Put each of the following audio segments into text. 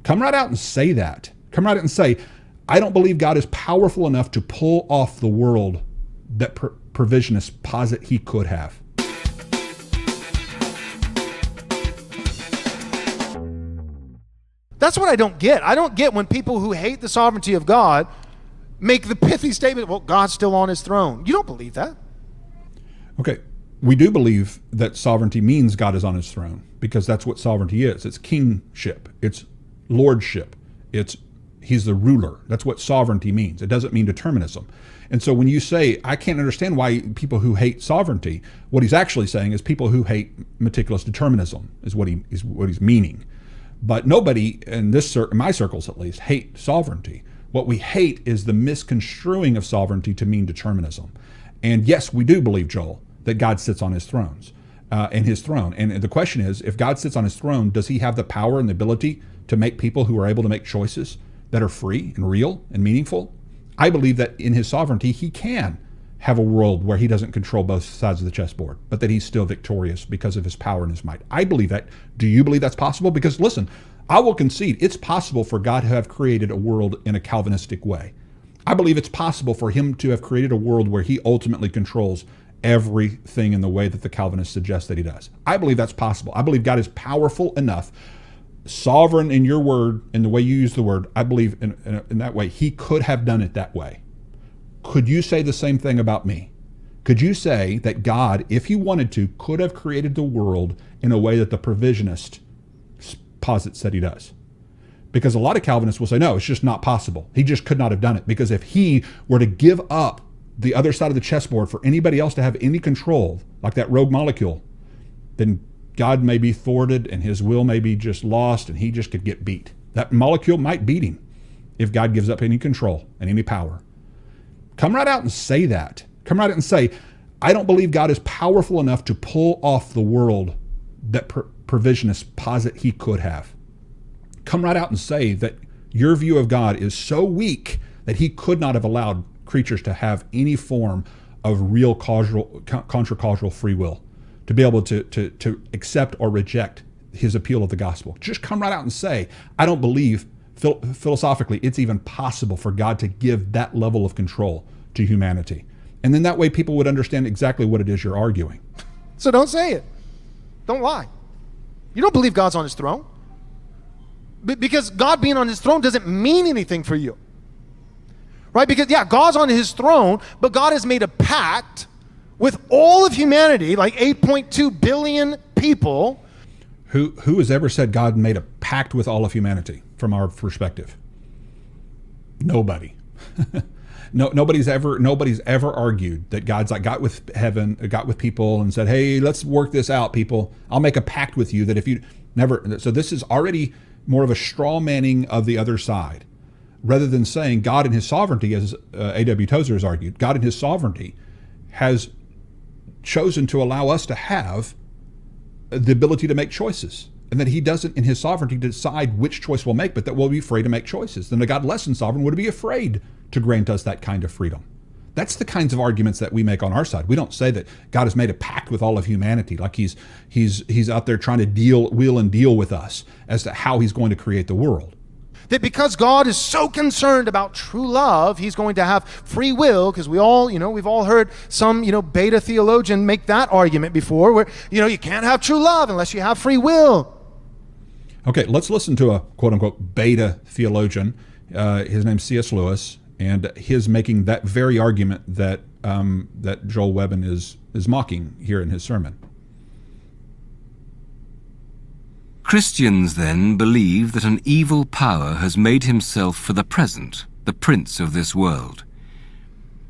Come right out and say that. Come right out and say, I don't believe God is powerful enough to pull off the world that provisionists posit he could have. That's what I don't get. I don't get when people who hate the sovereignty of God make the pithy statement, well, God's still on his throne. You don't believe that. Okay, we do believe that sovereignty means God is on his throne, because that's what sovereignty is. It's kingship. It's lordship. He's the ruler. That's what sovereignty means. It doesn't mean determinism. And so when you say, I can't understand why people who hate sovereignty, what he's actually saying is people who hate meticulous determinism is what he's meaning. But nobody in my circles at least, hate sovereignty. What we hate is the misconstruing of sovereignty to mean determinism. And yes, we do believe, Joel, that God sits on his throne. And the question is, if God sits on his throne, does he have the power and the ability to make people who are able to make choices that are free and real and meaningful? I believe that in his sovereignty, he can have a world where he doesn't control both sides of the chessboard, but that he's still victorious because of his power and his might. I believe that. Do you believe that's possible? Because listen, I will concede it's possible for God to have created a world in a Calvinistic way. I believe it's possible for him to have created a world where he ultimately controls everything in the way that the Calvinists suggest that he does. I believe that's possible. I believe God is powerful enough, sovereign in your word, in the way you use the word. I believe in that way, he could have done it that way. Could you say the same thing about me? Could you say that God, if he wanted to, could have created the world in a way that the provisionist posits that he does? Because a lot of Calvinists will say, no, it's just not possible. He just could not have done it. Because if he were to give up the other side of the chessboard for anybody else to have any control, like that rogue molecule, then God may be thwarted and his will may be just lost and he just could get beat. That molecule might beat him if God gives up any control and any power. Come right out and say that. Come right out and say, I don't believe God is powerful enough to pull off the world that provisionists posit he could have. Come right out and say that your view of God is so weak that he could not have allowed creatures to have any form of real contra-causal free will, to be able to accept or reject his appeal of the gospel. Just come right out and say, I don't believe philosophically it's even possible for God to give that level of control to humanity. And then that way people would understand exactly what it is you're arguing. So don't say it. Don't lie. You don't believe God's on his throne. Because God being on his throne doesn't mean anything for you. Right? Because, yeah, God's on his throne, but God has made a pact with all of humanity, like 8.2 billion people. Who has ever said God made a pact with all of humanity from our perspective? Nobody. Nobody's ever argued that God's like got with heaven, got with people and said, hey, let's work this out, people. I'll make a pact with you that if you never. So this is already more of a straw manning of the other side, rather than saying God in his sovereignty, as A.W. Tozer has argued, God in his sovereignty has chosen to allow us to have the ability to make choices, and that he doesn't in his sovereignty decide which choice we'll make, but that we'll be free to make choices. Then a God less than sovereign would be afraid to grant us that kind of freedom. That's the kinds of arguments that we make on our side. We don't say that God has made a pact with all of humanity, like he's out there trying to wheel and deal with us as to how he's going to create the world. That because God is so concerned about true love, he's going to have free will, because we've all heard some, beta theologian make that argument before, where, you can't have true love unless you have free will. Okay, let's listen to a quote-unquote beta theologian. His name's C.S. Lewis, and his making that very argument that Joel Webbin is mocking here in his sermon. Christians, then, believe that an evil power has made himself for the present the prince of this world.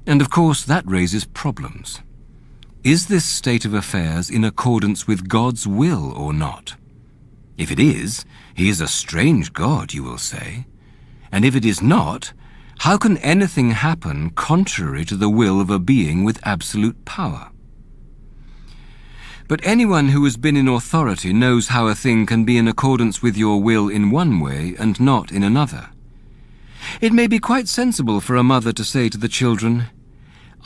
And of course that raises problems. Is this state of affairs in accordance with God's will or not? If it is, he is a strange God, you will say. And if it is not, how can anything happen contrary to the will of a being with absolute power? But anyone who has been in authority knows how a thing can be in accordance with your will in one way and not in another. It may be quite sensible for a mother to say to the children,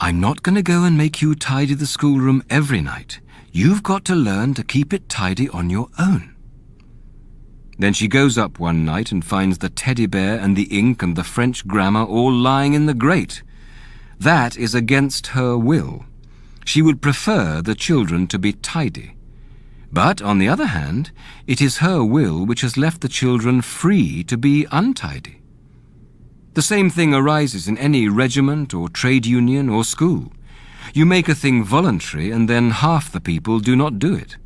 I'm not going to go and make you tidy the schoolroom every night. You've got to learn to keep it tidy on your own. Then she goes up one night and finds the teddy bear and the ink and the French grammar all lying in the grate. That is against her will. She would prefer the children to be tidy. But, on the other hand, it is her will which has left the children free to be untidy. The same thing arises in any regiment or trade union or school. You make a thing voluntary and then half the people do not do it.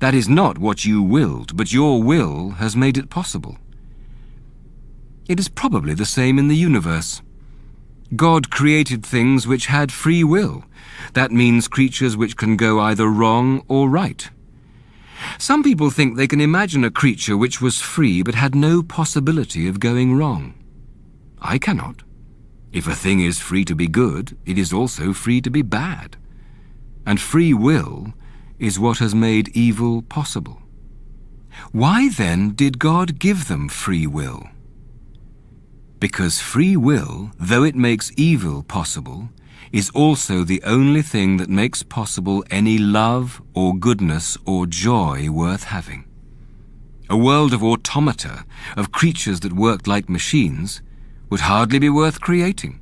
That is not what you willed, but your will has made it possible. It is probably the same in the universe. God created things which had free will. That means creatures which can go either wrong or right. Some people think they can imagine a creature which was free but had no possibility of going wrong. I cannot. If a thing is free to be good, it is also free to be bad. And free will is what has made evil possible. Why then did God give them free will? Because free will, though it makes evil possible, is also the only thing that makes possible any love or goodness or joy worth having. A world of automata, of creatures that worked like machines, would hardly be worth creating.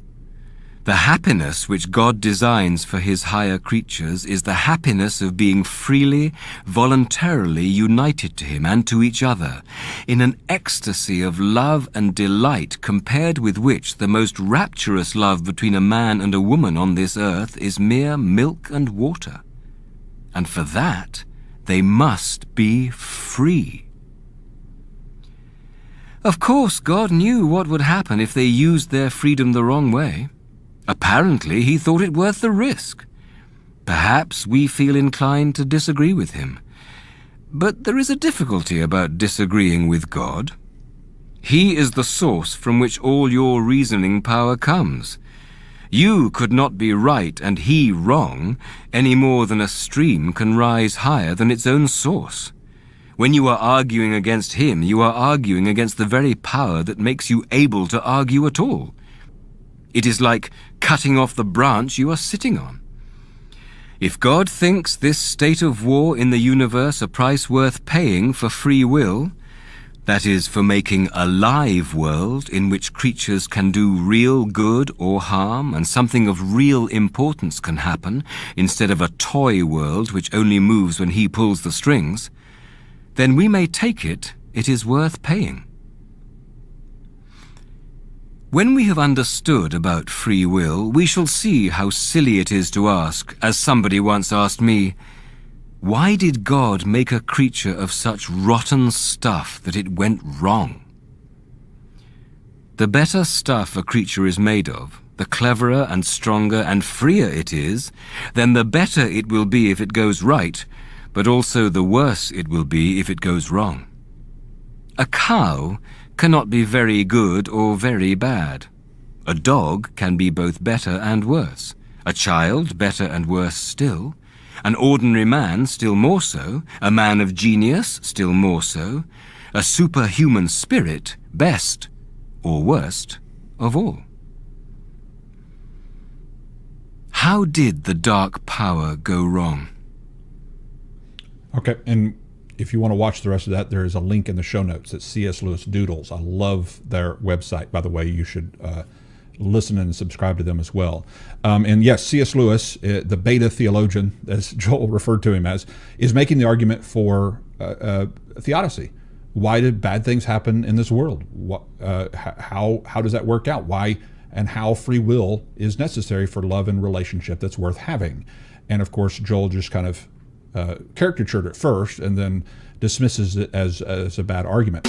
The happiness which God designs for his higher creatures is the happiness of being freely, voluntarily united to him and to each other, in an ecstasy of love and delight compared with which the most rapturous love between a man and a woman on this earth is mere milk and water. And for that, they must be free. Of course, God knew what would happen if they used their freedom the wrong way. Apparently, he thought it worth the risk. Perhaps we feel inclined to disagree with him. But there is a difficulty about disagreeing with God. He is the source from which all your reasoning power comes. You could not be right and he wrong any more than a stream can rise higher than its own source. When you are arguing against him, you are arguing against the very power that makes you able to argue at all. It is like cutting off the branch you are sitting on. If God thinks this state of war in the universe a price worth paying for free will, that is, for making a live world in which creatures can do real good or harm and something of real importance can happen instead of a toy world which only moves when he pulls the strings, then we may take it is worth paying. When we have understood about free will, we shall see how silly it is to ask, as somebody once asked me, why did God make a creature of such rotten stuff that it went wrong? The better stuff a creature is made of, the cleverer and stronger and freer it is, then the better it will be if it goes right, but also the worse it will be if it goes wrong. A cow cannot be very good or very bad. A dog can be both better and worse. A child better and worse still. An ordinary man still more so. A man of genius still more so. A superhuman spirit best or worst of all. How did the dark power go wrong? Okay, and if you want to watch the rest of that, there is a link in the show notes. It's C.S. Lewis Doodles. I love their website, by the way. You should listen and subscribe to them as well. And yes, C.S. Lewis, the beta theologian, as Joel referred to him as, is making the argument for theodicy. Why did bad things happen in this world? How does that work out? Why and how free will is necessary for love and relationship that's worth having? And of course, Joel just kind of caricatured it first and then dismisses it as a bad argument.